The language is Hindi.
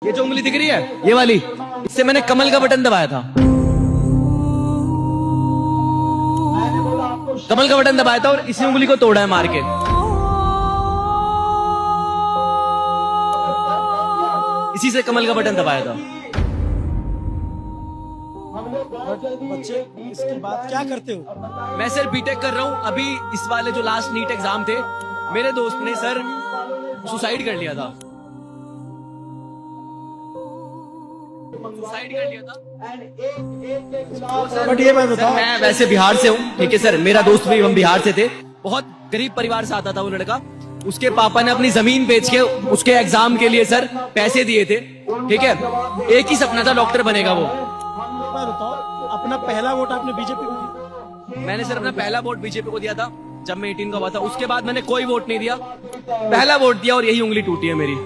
ये जो उंगली दिख रही है, ये वाली, इससे मैंने कमल का बटन दबाया था। कमल का बटन दबाया था और इसी उंगली को तोड़ा है मार के। इसी से कमल का बटन दबाया था। बच्चे इसके बाद क्या करते हो? मैं सर बीटेक कर रहा हूँ अभी। इस वाले जो लास्ट नीट एग्जाम थे, मेरे दोस्त ने सर सुसाइड कर लिया था। सुसाइड कर लिया था। बट ये मैं बताऊं, मैं वैसे बिहार से हूँ, ठीक है सर। मेरा दोस्त भी, हम बिहार से थे। बहुत गरीब परिवार से आता था वो लड़का। उसके पापा ने अपनी जमीन बेच के उसके एग्जाम के लिए सर पैसे दिए थे, ठीक है। एक ही सपना था, डॉक्टर बनेगा वो। मैं बताऊं, अपना पहला वोट आपने बीजेपी को दिया? मैंने सर अपना पहला वोट बीजेपी को दिया था जब मैं 18 का हुआ था। उसके बाद मैंने कोई वोट नहीं दिया, पहला वोट दिया और यही उंगली टूटी है मेरी।